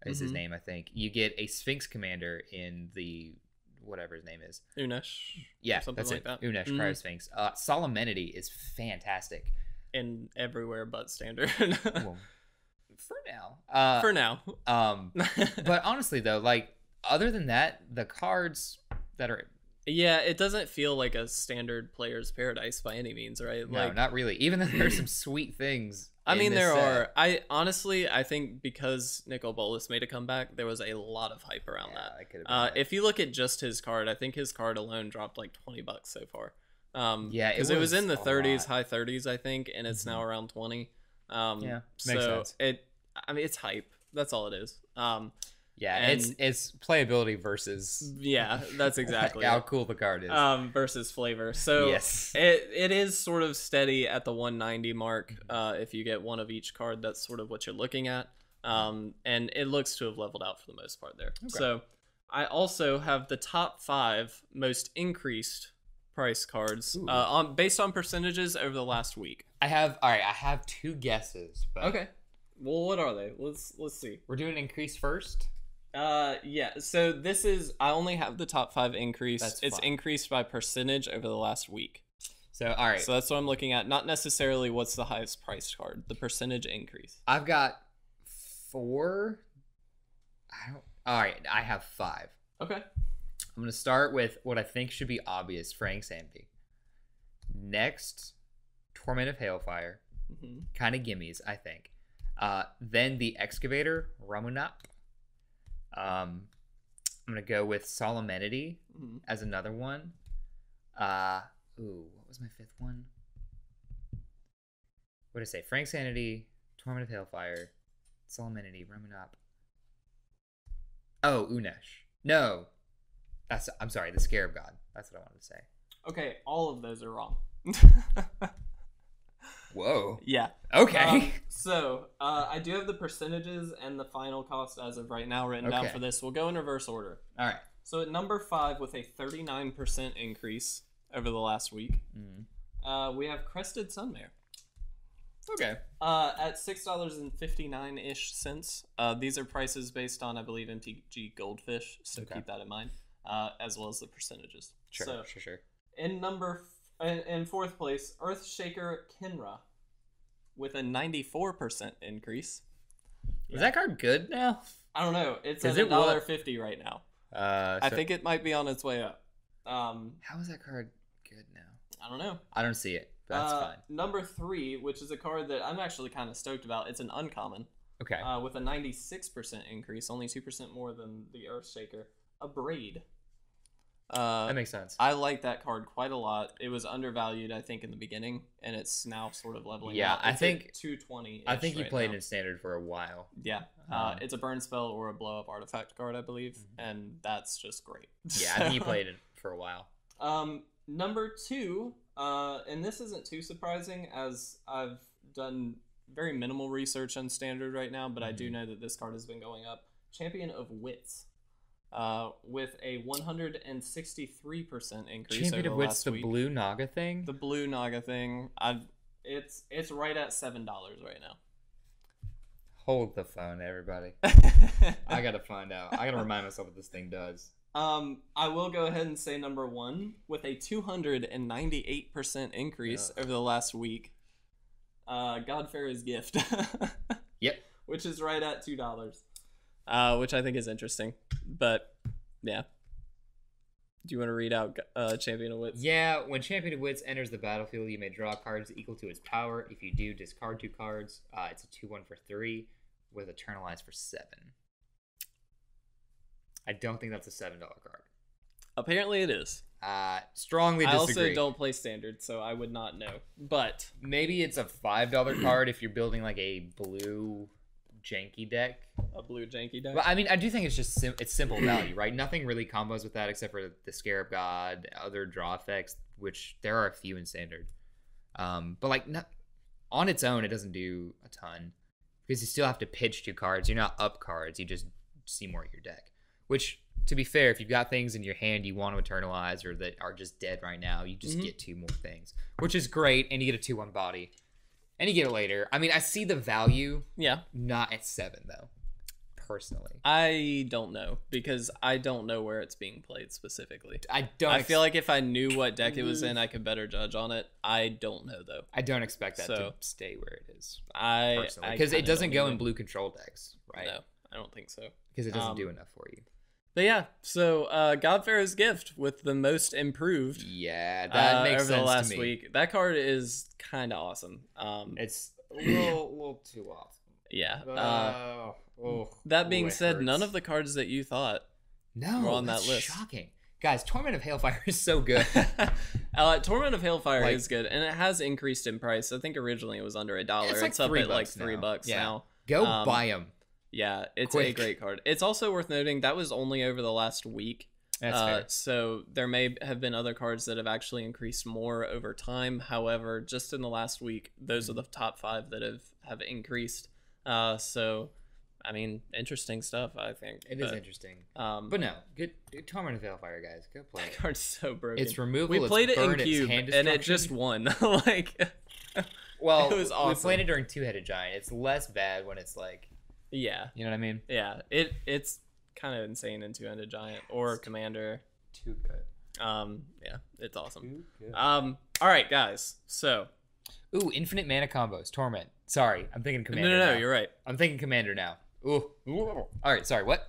[SPEAKER 2] is his name, I think. You get a Sphinx commander in the whatever his name is.
[SPEAKER 1] Unesh.
[SPEAKER 2] Yeah, that's it. Unesh, Cryo Sphinx. Solemnity is fantastic.
[SPEAKER 1] In everywhere but standard.
[SPEAKER 2] Well, for now.
[SPEAKER 1] For now.
[SPEAKER 2] But honestly though, like other than that, the cards that are
[SPEAKER 1] it doesn't feel like a standard player's paradise by any means, right?
[SPEAKER 2] No, not really. Even though there's some sweet things.
[SPEAKER 1] I mean, there are. I think because Nicol Bolas made a comeback, there was a lot of hype around that. If you look at just his card, I think his card alone dropped like $20 so far. Because it was in the 30s, high 30s, I think, and it's now around 20.
[SPEAKER 2] Makes sense.
[SPEAKER 1] It's hype. That's all it is.
[SPEAKER 2] It's playability versus
[SPEAKER 1] that's exactly
[SPEAKER 2] how cool the card is.
[SPEAKER 1] Versus flavor. So it is sort of steady at the 190 mark. If you get one of each card, that's sort of what you're looking at. And it looks to have leveled out for the most part there. So I also have the top 5 most increased price cards based on percentages over the last week.
[SPEAKER 2] I have 2 guesses. But
[SPEAKER 1] okay. Well, what are they? Let's see.
[SPEAKER 2] We're doing increase first.
[SPEAKER 1] So this is I only have the top 5 increase. It's
[SPEAKER 2] fine.
[SPEAKER 1] increased by percentage over the last week.
[SPEAKER 2] So all right.
[SPEAKER 1] So that's what I'm looking at. Not necessarily what's the highest priced card. The percentage increase.
[SPEAKER 2] I've got 4. I have 5.
[SPEAKER 1] Okay.
[SPEAKER 2] I'm gonna start with what I think should be obvious: Frank Sandy. Next, Torment of Hailfire. Kind of gimmies, I think. Then the Excavator, Ramunap. I'm gonna go with Solemnity as another one. What was my 5th one? What did I say? Frank Sanity, Torment of Hailfire, Solemnity, Ramunap. Oh, Unesh. No. I'm sorry, the Scarab God. That's what I wanted to say.
[SPEAKER 1] Okay, all of those are wrong.
[SPEAKER 2] Whoa.
[SPEAKER 1] Yeah.
[SPEAKER 2] Okay.
[SPEAKER 1] So I do have the percentages and the final cost as of right now written down for this. We'll go in reverse order. All right. So at number 5 with a 39% increase over the last week, we have Crested Sunmare.
[SPEAKER 2] Okay.
[SPEAKER 1] At $6.59-ish cents. These are prices based on, I believe, MTG Goldfish, so keep that in mind, as well as the percentages.
[SPEAKER 2] Sure.
[SPEAKER 1] In 4th place, Earthshaker Kinra with a 94% increase.
[SPEAKER 2] Is that card good now?
[SPEAKER 1] I don't know. It's at $1.50 right now. I think it might be on its way up.
[SPEAKER 2] How is that card good now?
[SPEAKER 1] I don't know.
[SPEAKER 2] I don't see it. That's fine.
[SPEAKER 1] Number 3, which is a card that I'm actually kind of stoked about. It's an uncommon.
[SPEAKER 2] Okay.
[SPEAKER 1] With a 96% increase, only 2% more than the Earthshaker. A Braid.
[SPEAKER 2] That makes sense.
[SPEAKER 1] I like that card quite a lot. It was undervalued, I think, in the beginning, and it's now sort of leveling
[SPEAKER 2] Yeah,
[SPEAKER 1] out.
[SPEAKER 2] I think
[SPEAKER 1] 220.
[SPEAKER 2] I think you played in Standard for a while.
[SPEAKER 1] Yeah. It's a burn spell or a blow up artifact card, I believe, and that's just great.
[SPEAKER 2] Yeah, I think you played it for a while.
[SPEAKER 1] Number 2, and this isn't too surprising as I've done very minimal research on Standard right now, but I do know that this card has been going up. Champion of Wits. With a 163% increase
[SPEAKER 2] Champion
[SPEAKER 1] over
[SPEAKER 2] of Wits,
[SPEAKER 1] last
[SPEAKER 2] the
[SPEAKER 1] week.
[SPEAKER 2] blue Naga thing?
[SPEAKER 1] The blue Naga thing. It's right at $7 right now.
[SPEAKER 2] Hold the phone, everybody. I gotta find out. I gotta remind myself what this thing does.
[SPEAKER 1] I will go ahead and say number 1 with a 298% increase over the last week. Godfarrow's Gift.
[SPEAKER 2] Yep.
[SPEAKER 1] Which is right at $2. Which I think is interesting. But, yeah. Do you want to read out Champion of Wits?
[SPEAKER 2] Yeah, when Champion of Wits enters the battlefield, you may draw cards equal to its power. If you do, discard 2 cards. It's a 2/1 for 3 with Eternalize for 7. I don't think that's a $7 card.
[SPEAKER 1] Apparently it is.
[SPEAKER 2] Strongly disagree.
[SPEAKER 1] I also don't play Standard, so I would not know. But
[SPEAKER 2] maybe it's a $5 card if you're building like a blue janky deck.
[SPEAKER 1] A blue janky deck.
[SPEAKER 2] But I mean, I do think it's just it's simple value, right? Nothing really combos with that except for the Scarab God, other draw effects, which there are a few in Standard. But like on its own, it doesn't do a ton because you still have to pitch 2 cards. You're not up cards. You just see more of your deck. Which, to be fair, if you've got things in your hand you want to eternalize or that are just dead right now, you just get 2 more things, which is great, and you get a 2/1 body. And you get it later. I mean, I see the value.
[SPEAKER 1] Yeah.
[SPEAKER 2] Not at 7, though. Personally.
[SPEAKER 1] I don't know, because I don't know where it's being played specifically.
[SPEAKER 2] I
[SPEAKER 1] feel like if I knew what deck it was in, I could better judge on it. I don't know, though.
[SPEAKER 2] I don't expect that to stay where it is.
[SPEAKER 1] Personally.
[SPEAKER 2] Because it doesn't go in blue control decks, right?
[SPEAKER 1] No, I don't think so.
[SPEAKER 2] Because it doesn't do enough for you.
[SPEAKER 1] But yeah, so Godfarrow's Gift with the most improved.
[SPEAKER 2] Yeah, that makes sense
[SPEAKER 1] over the last
[SPEAKER 2] to me.
[SPEAKER 1] week. That card is kind of awesome.
[SPEAKER 2] It's a little too awesome.
[SPEAKER 1] Yeah. That being said, none of the cards that you thought were on that list.
[SPEAKER 2] Shocking. Guys, Torment of Hailfire is so good.
[SPEAKER 1] Torment of Hailfire is good, and it has increased in price. I think originally it was under $1.
[SPEAKER 2] It's, like
[SPEAKER 1] up at like
[SPEAKER 2] $3
[SPEAKER 1] $3 now.
[SPEAKER 2] Go buy them.
[SPEAKER 1] Yeah, it's
[SPEAKER 2] Quick.
[SPEAKER 1] a great card. It's also worth noting that was only over the last week.
[SPEAKER 2] That's fair.
[SPEAKER 1] So there may have been other cards that have actually increased more over time. However, just in the last week, those are the top 5 that have increased. So, I mean, interesting stuff, I think.
[SPEAKER 2] It is interesting. But no, good Torment of Hailfire, guys. Go play it.
[SPEAKER 1] That card's so broken.
[SPEAKER 2] It's removal.
[SPEAKER 1] We played it in
[SPEAKER 2] burn,
[SPEAKER 1] Cube, and it just won.
[SPEAKER 2] Well,
[SPEAKER 1] it was awesome.
[SPEAKER 2] We played it during Two-Headed Giant. It's less bad when it's like...
[SPEAKER 1] Yeah.
[SPEAKER 2] You know what I mean?
[SPEAKER 1] Yeah. It's kind of insane in Two-Handed Giant or Commander.
[SPEAKER 2] Too good.
[SPEAKER 1] Yeah, it's awesome. Too good. All right, guys. So.
[SPEAKER 2] Ooh, infinite mana combos. Torment. Sorry, I'm thinking Commander
[SPEAKER 1] No,
[SPEAKER 2] now.
[SPEAKER 1] You're right.
[SPEAKER 2] I'm thinking Commander now. Ooh. All right, sorry, what?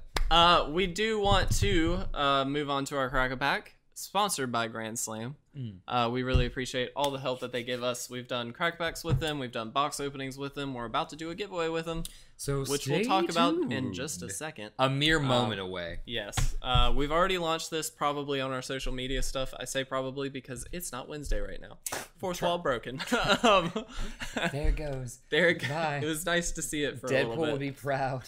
[SPEAKER 1] We do want to move on to our Cracker Pack, sponsored by Grand Slam. We really appreciate all the help that they give us. We've done Cracker Packs with them. We've done box openings with them. We're about to do a giveaway with them. Which we'll talk about in just a second.
[SPEAKER 2] A mere moment away.
[SPEAKER 1] Yes. We've already launched this probably on our social media stuff. I say probably because it's not Wednesday right now. Fourth wall broken.
[SPEAKER 2] There it goes.
[SPEAKER 1] There it goes. It was nice to see it for a little bit.
[SPEAKER 2] Deadpool will be proud.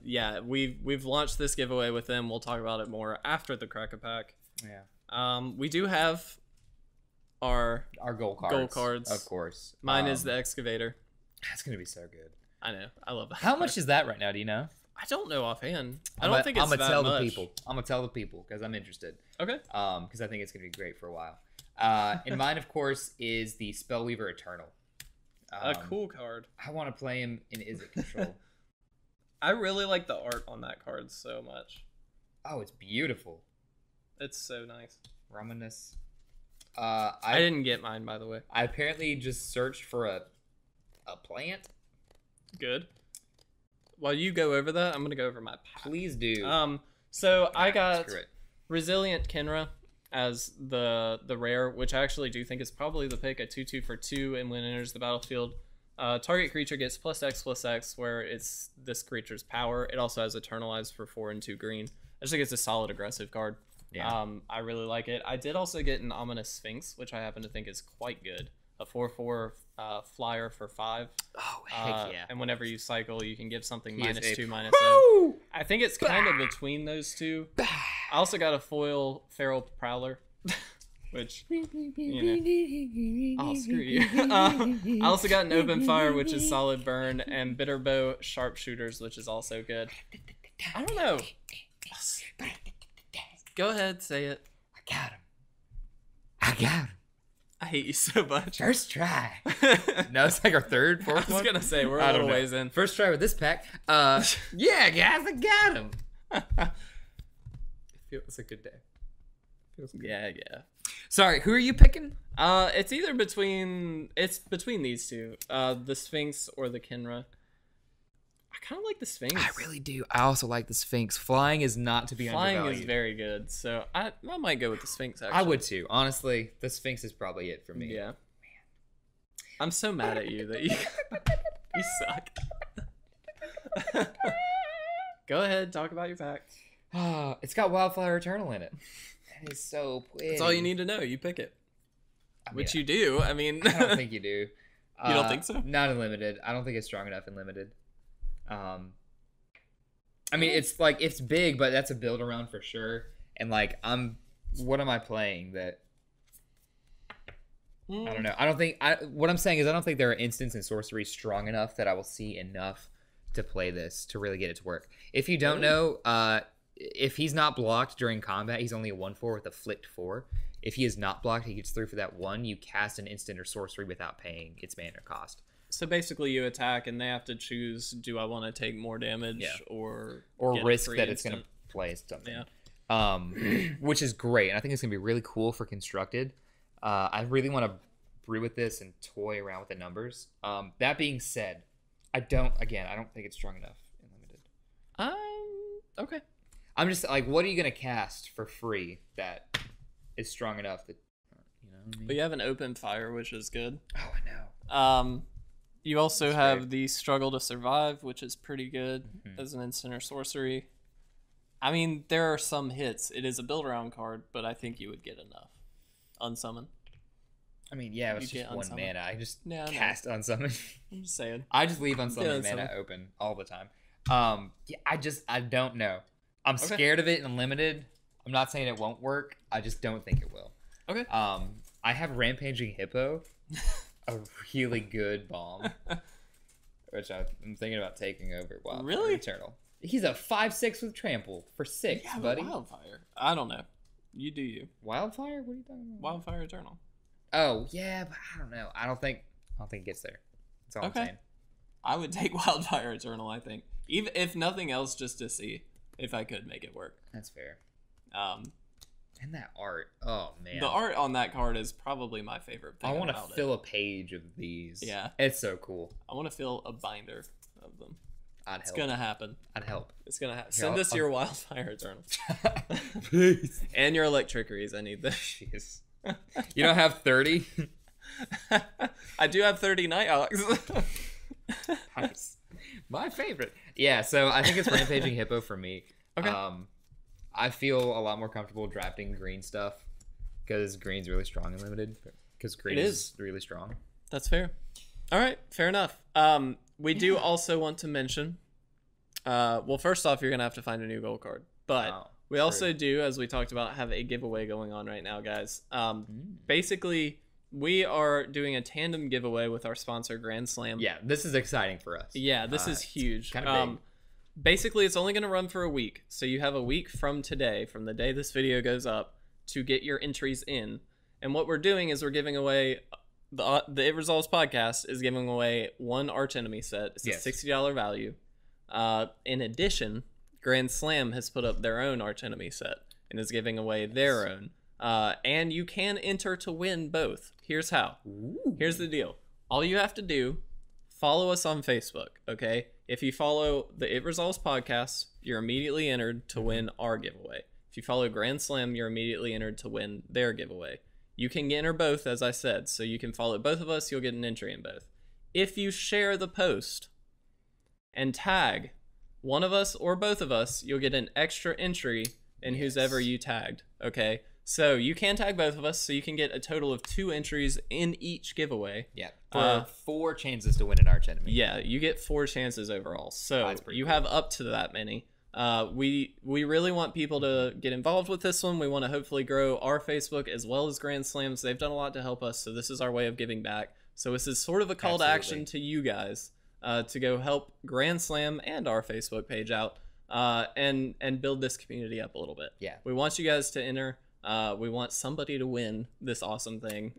[SPEAKER 1] Yeah, we've launched this giveaway with them. We'll talk about it more after the Cracker Pack.
[SPEAKER 2] Yeah.
[SPEAKER 1] We do have our
[SPEAKER 2] goal cards. Of course.
[SPEAKER 1] Mine is the Excavator.
[SPEAKER 2] That's gonna be so good.
[SPEAKER 1] I know. I love that.
[SPEAKER 2] How much is that right now? Do you know?
[SPEAKER 1] I don't know offhand. I don't think it's that much.
[SPEAKER 2] I'm gonna tell the people because I'm interested.
[SPEAKER 1] Okay.
[SPEAKER 2] Because I think it's gonna be great for a while. And mine, of course, is the Spellweaver Eternal.
[SPEAKER 1] A cool card.
[SPEAKER 2] I want to play him in Izzet Control.
[SPEAKER 1] I really like the art on that card so much.
[SPEAKER 2] Oh, it's beautiful.
[SPEAKER 1] It's so nice.
[SPEAKER 2] Romanus.
[SPEAKER 1] I didn't get mine, by the way.
[SPEAKER 2] I apparently just searched for a plant.
[SPEAKER 1] Good. While you go over that, I'm gonna go over my pack.
[SPEAKER 2] Please do.
[SPEAKER 1] So I got Resilient Kenra as the rare, which I actually do think is probably the pick. A 2/2 for 2, and when it enters the battlefield, Target creature gets +X/+X, where it's this creature's power. It also has Eternalize for 4 and 2 green. I just think it's a solid aggressive card.
[SPEAKER 2] Yeah.
[SPEAKER 1] I really like it. I did also get an Ominous Sphinx, which I happen to think is quite good. A 4/4 flyer for 5.
[SPEAKER 2] Oh, heck yeah.
[SPEAKER 1] And whenever you cycle, you can give something
[SPEAKER 2] He is a
[SPEAKER 1] -2/-0. I think it's kind of between those two. I also got a foil Feral Prowler, which, you know. Oh, screw you. I also got an Open Fire, which is solid burn, and Bitterbow Sharpshooters, which is also good. I don't know. Go ahead, say it.
[SPEAKER 2] I got him.
[SPEAKER 1] I hate you so much.
[SPEAKER 2] First try. No, it's like our third, fourth one.
[SPEAKER 1] I was gonna say we're a little ways in.
[SPEAKER 2] First try with this pack. Yeah, guys, I got him. It feels a good day.
[SPEAKER 1] Yeah.
[SPEAKER 2] Sorry, who are you picking?
[SPEAKER 1] It's either between these two, the Sphinx or the Kinra. I kind of like the Sphinx.
[SPEAKER 2] I really do. I also like the Sphinx. Flying is not to be undervalued.
[SPEAKER 1] Flying is very good, so I might go with the Sphinx, actually.
[SPEAKER 2] I would too. Honestly, the Sphinx is probably it for me.
[SPEAKER 1] Yeah. Man. I'm so mad at you that you you suck. Go ahead, talk about your pack.
[SPEAKER 2] It's got Wildfire Eternal in it. That is so pretty.
[SPEAKER 1] That's all you need to know. You pick it. Which you do. I mean,
[SPEAKER 2] I don't think you do.
[SPEAKER 1] You don't think so?
[SPEAKER 2] Not in limited. I don't think it's strong enough in limited. I mean, it's like, it's big, but that's a build around for sure. And like, what am I playing that? I don't know. What I'm saying is I don't think there are instants in sorcery strong enough that I will see enough to play this to really get it to work. If you don't know, if he's not blocked during combat, he's only a 1/4 with a flicked 4. If he is not blocked, he gets through for that 1. You cast an instant or sorcery without paying its mana cost.
[SPEAKER 1] So basically, you attack, and they have to choose: do I want to take more damage, or
[SPEAKER 2] risk that it's going to play something? Yeah. Which is great, and I think it's going to be really cool for constructed. I really want to brew with this and toy around with the numbers. That being said, I don't think it's strong enough in limited.
[SPEAKER 1] Okay.
[SPEAKER 2] I'm just like, what are you going to cast for free that is strong enough that, you know what I mean?
[SPEAKER 1] But you have an Open Fire, which is good.
[SPEAKER 2] Oh, I know.
[SPEAKER 1] You also have the Struggle to Survive, which is pretty good as an instant or sorcery. I mean, there are some hits. It is a build around card, but I think you would get enough. Unsummon.
[SPEAKER 2] I mean, yeah, it's just 1 mana. I just cast Unsummon.
[SPEAKER 1] I'm just saying.
[SPEAKER 2] I just leave Unsummon mana open all the time. I don't know. I'm scared of it in limited. I'm not saying it won't work. I just don't think it will.
[SPEAKER 1] Okay.
[SPEAKER 2] I have Rampaging Hippo. A really good bomb, which I'm thinking about taking over Wildfire Eternal. He's a 5/6 with trample for 6, buddy.
[SPEAKER 1] Wildfire. I don't know. You do you.
[SPEAKER 2] Wildfire? What are you talking about?
[SPEAKER 1] Wildfire Eternal.
[SPEAKER 2] Oh yeah, but I don't know. I don't think it gets there. That's all I'm saying.
[SPEAKER 1] I would take Wildfire Eternal. I think, even if nothing else, just to see if I could make it work.
[SPEAKER 2] That's fair. And that art. Oh, man.
[SPEAKER 1] The art on that card is probably my favorite thing.
[SPEAKER 2] I want to fill a page of these.
[SPEAKER 1] Yeah.
[SPEAKER 2] It's so cool.
[SPEAKER 1] I want to fill a binder of them.
[SPEAKER 2] It's
[SPEAKER 1] going to happen.
[SPEAKER 2] I'd help.
[SPEAKER 1] It's going to happen. Send us your Wildfire Eternal.
[SPEAKER 2] Please.
[SPEAKER 1] And your Electrickeries. I need this.
[SPEAKER 2] Jeez. You don't have 30?
[SPEAKER 1] I do have 30 Nighthawks.
[SPEAKER 2] Nice. My favorite. Yeah, so I think it's Rampaging Hippo for me.
[SPEAKER 1] Okay.
[SPEAKER 2] I feel a lot more comfortable drafting green stuff because green's really strong and limited. Because green is really strong.
[SPEAKER 1] That's fair. All right, fair enough. We do also want to mention. Well, first off, you're gonna have to find a new gold card, but we also do, as we talked about, have a giveaway going on right now, guys. Basically, we are doing a tandem giveaway with our sponsor, Grand Slam.
[SPEAKER 2] Yeah, this is exciting for us.
[SPEAKER 1] Yeah, this is huge.
[SPEAKER 2] Kind of big.
[SPEAKER 1] Basically, it's only going to run for a week. So you have a week from today, from the day this video goes up, to get your entries in. And what we're doing is we're giving away, the It Resolves podcast is giving away 1 Arch Enemy set. It's a $60 value. In addition, Grand Slam has put up their own Arch Enemy set and is giving away their own. And you can enter to win both. Here's how. Here's the deal. All you have to do, follow us on Facebook, okay? If you follow the It Resolves podcast, you're immediately entered to win our giveaway. If you follow Grand Slam, you're immediately entered to win their giveaway. You can enter both, as I said, so you can follow both of us, you'll get an entry in both. if you share the post and tag one of us or both of us, you'll get an extra entry in who's ever you tagged. Okay, so you can tag both of us, so you can get a total of 2 entries in each giveaway.
[SPEAKER 2] Yeah, for 4 chances to win an arch enemy.
[SPEAKER 1] Yeah, you get 4 chances overall, so you have up to that many. We really want people to get involved with this one. We want to hopefully grow our Facebook as well as Grand Slams. They've done a lot to help us, so this is our way of giving back. So this is sort of a call to action to you guys to go help Grand Slam and our Facebook page out and build this community up a little bit.
[SPEAKER 2] Yeah,
[SPEAKER 1] we want you guys to enter. We want somebody to win this awesome thing.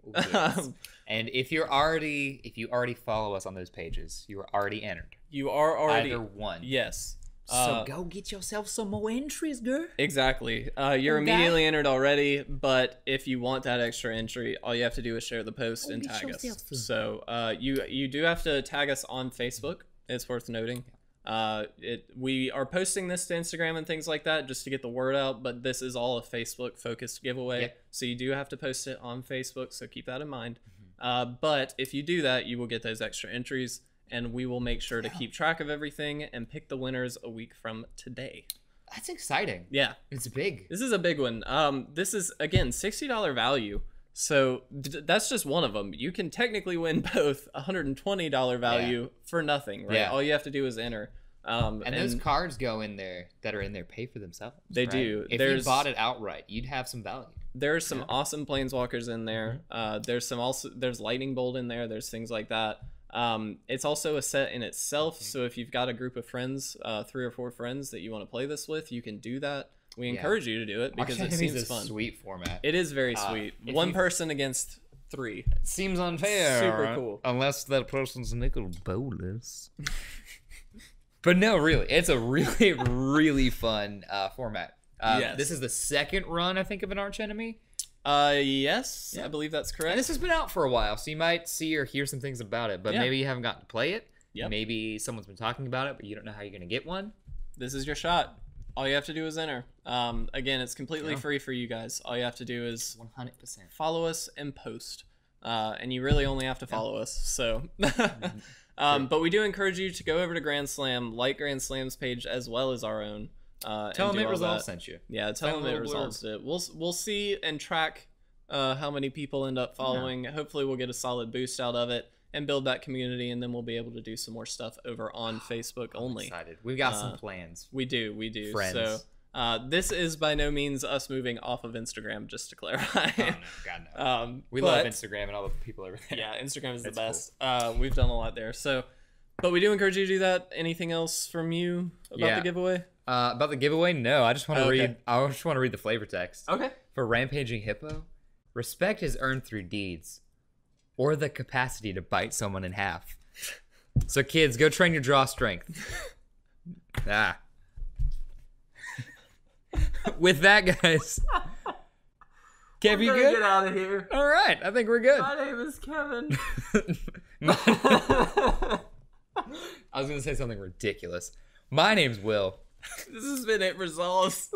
[SPEAKER 2] And if you already follow us on those pages, you are already entered.
[SPEAKER 1] You are already
[SPEAKER 2] either one.
[SPEAKER 1] Yes.
[SPEAKER 2] So go get yourself some more entries, girl.
[SPEAKER 1] Exactly. You're immediately entered already, but if you want that extra entry, all you have to do is share the post and tag us. So you do have to tag us on Facebook. It's worth noting. We are posting this to Instagram and things like that just to get the word out, but this is all a Facebook focused giveaway.
[SPEAKER 2] Yep.
[SPEAKER 1] So you do have to post it on Facebook, so keep that in mind. But if you do that, you will get those extra entries, and we will make sure to keep track of everything and pick the winners a week from today.
[SPEAKER 2] That's exciting.
[SPEAKER 1] Yeah.
[SPEAKER 2] It's big.
[SPEAKER 1] This is a big one. This is, again, $60 value. So that's just one of them. You can technically win both $120 value for nothing, right?
[SPEAKER 2] Yeah.
[SPEAKER 1] All you have to do is enter.
[SPEAKER 2] And those cards go in there that are in there pay for themselves.
[SPEAKER 1] They do.
[SPEAKER 2] If you bought it outright, you'd have some value.
[SPEAKER 1] There's some awesome planeswalkers in there. There's lightning bolt in there. There's things like that. It's also a set in itself. So if you've got a group of friends, 3 or 4 friends that you want to play this with, you can do that. We encourage you to do it because it seems fun.
[SPEAKER 2] Sweet format.
[SPEAKER 1] It is very sweet. One person against 3.
[SPEAKER 2] Seems unfair.
[SPEAKER 1] Super cool.
[SPEAKER 2] Unless that person's Nicol Bolas. But no, really, it's a really, really fun format.
[SPEAKER 1] Yes.
[SPEAKER 2] This is the second run, I think, of an arch enemy.
[SPEAKER 1] Yes, I believe that's correct.
[SPEAKER 2] And this has been out for a while, so you might see or hear some things about it, but maybe you haven't gotten to play it.
[SPEAKER 1] Yep.
[SPEAKER 2] Maybe someone's been talking about it, but you don't know how you're going to get one.
[SPEAKER 1] This is your shot. All you have to do is enter. Again, it's completely free for you guys. All you have to do is
[SPEAKER 2] 100%
[SPEAKER 1] follow us and post. And you really only have to follow us. So, but we do encourage you to go over to Grand Slam, like Grand Slam's page as well as our own.
[SPEAKER 2] Tell them It Resolves sent you.
[SPEAKER 1] Yeah, tell them It Resolves it. We'll see and track how many people end up following. Hopefully, we'll get a solid boost out of it and build that community, and then we'll be able to do some more stuff over on Facebook only.
[SPEAKER 2] Excited. We've got some plans.
[SPEAKER 1] We do.
[SPEAKER 2] Friends.
[SPEAKER 1] So this is by no means us moving off of Instagram, just to clarify.
[SPEAKER 2] Oh, no. God, no. We love Instagram and all the people over there.
[SPEAKER 1] Yeah, Instagram is the best. Cool. We've done a lot there. So, but we do encourage you to do that. Anything else from you about the giveaway?
[SPEAKER 2] About the giveaway? No, I just want to read. I just want to read the flavor text.
[SPEAKER 1] Okay.
[SPEAKER 2] For Rampaging Hippo, respect is earned through deeds, or the capacity to bite someone in half. So kids, go train your draw strength. With that, guys. Kev, you good?
[SPEAKER 1] Get out of here.
[SPEAKER 2] All right, I think we're good.
[SPEAKER 1] My name is Kevin.
[SPEAKER 2] I was gonna say something ridiculous. My name's Will.
[SPEAKER 1] This has been It Resolves.